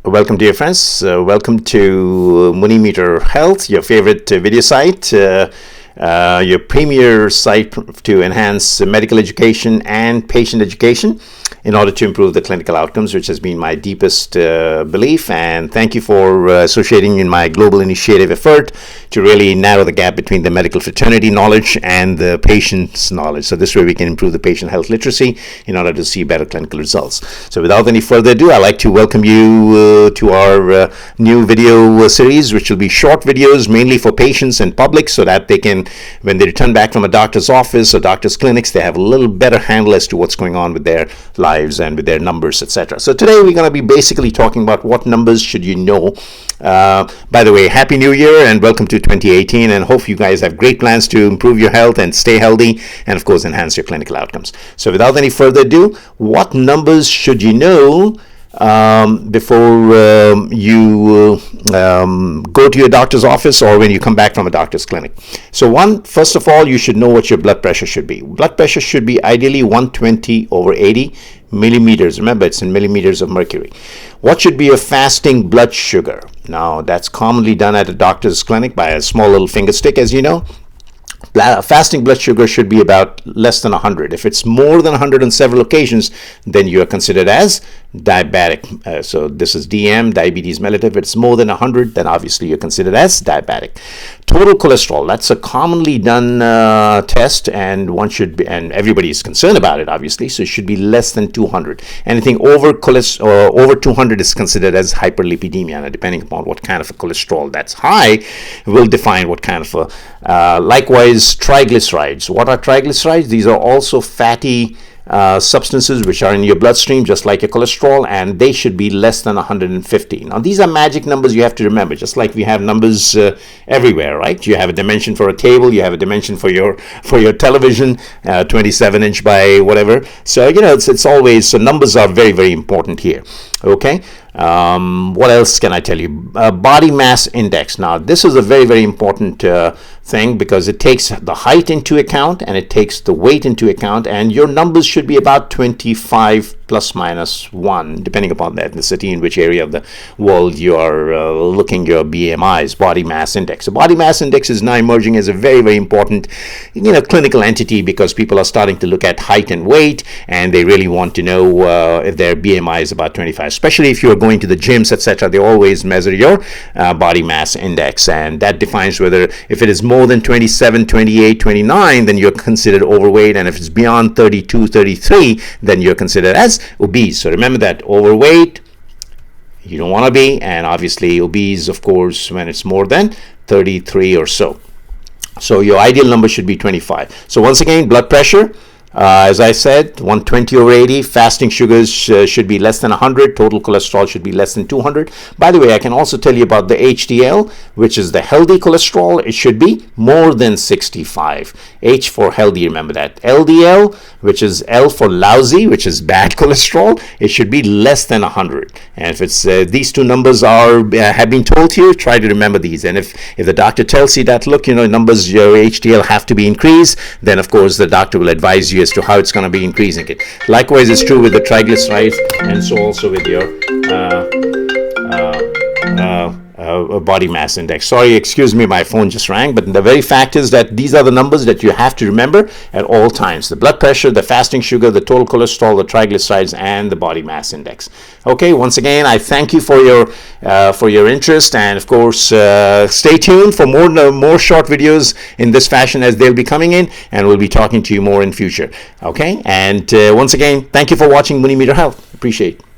Welcome, dear friends. Welcome to MuniMeterHealth, your favorite video site, your premier site to enhance medical education and patient education in order to improve the clinical outcomes, which has been my deepest belief. And thank you for associating in my global initiative effort to really narrow the gap between the medical fraternity knowledge and the patient's knowledge. So this way we can improve the patient health literacy in order to see better clinical results. So without any further ado, I'd like to welcome you to our new video series, which will be short videos mainly for patients and public, so that they can, when they return back from a doctor's office or doctor's clinics, they have a little better handle as to what's going on with their lives and with their numbers, etc. So today we're going to be basically talking about what numbers should you know. By the way, Happy New Year and welcome to 2018, and hope you guys have great plans to improve your health and stay healthy and of course enhance your clinical outcomes. So without any further ado, what numbers should you know before you go to your doctor's office or when you come back from a doctor's clinic? So first of all, you should know what your blood pressure should be. Blood pressure should be ideally 120/80 millimeters. Remember, it's in millimeters of mercury. What should be your fasting blood sugar? Now, that's commonly done at a doctor's clinic by a small little finger stick, as you know. Fasting blood sugar should be about less than 100. If it's more than 100 on several occasions, then you are considered as diabetic. So this is DM, diabetes mellitus. If it's more than 100, then obviously you're considered as diabetic. Total cholesterol, that's a commonly done test, and one should be, and everybody is concerned about it, obviously, so it should be less than 200. Anything over 200 is considered as hyperlipidemia. Now, depending upon what kind of a cholesterol that's high will define what kind of a, likewise, triglycerides. What are triglycerides? These are also fatty substances which are in your bloodstream, just like your cholesterol, and they should be less than 150. Now, these are magic numbers you have to remember, just like we have numbers everywhere, right? You have a dimension for a table, you have a dimension for your television, 27-inch by whatever. So, you know, it's always, so numbers are very, very important here. Okay. What else can I tell you? Body mass index. Now, this is a very, very important thing because it takes the height into account and it takes the weight into account, and your numbers should be about 25 plus minus 1, depending upon the ethnicity in which area of the world you are looking your BMIs, body mass index. So body mass index is now emerging as a very, very important, clinical entity, because people are starting to look at height and weight, and they really want to know if their BMI is about 25, especially if you're going to the gyms, etc. They always measure your body mass index, and that defines whether, if it is more than 27, 28, 29, then you're considered overweight, and if it's beyond 32, 33, then you're considered as obese. So remember that overweight, you don't want to be, and obviously obese, of course, when it's more than 33 or so. So your ideal number should be 25. So once again, blood pressure, as I said, 120/80. Fasting sugars should be less than 100. Total cholesterol should be less than 200. By the way, I can also tell you about the HDL, which is the healthy cholesterol. It should be more than 65. H for healthy, remember that. LDL, which is L for lousy, which is bad cholesterol, it should be less than 100. And if it's these two numbers have been told to you, try to remember these. And if the doctor tells you that, look, numbers, your HDL have to be increased, then of course the doctor will advise you as to how it's going to be increasing it. Likewise, it's true with the triglycerides, and so also with your body mass index. Sorry, excuse me, my phone just rang, but the very fact is that these are the numbers that you have to remember at all times: the blood pressure, the fasting sugar, the total cholesterol, the triglycerides, and the body mass index. Okay, once again, I thank you for your interest, and of course, stay tuned for more short videos in this fashion as they'll be coming in, and we'll be talking to you more in future. Okay, and once again, thank you for watching MuniMeter Health. Appreciate it.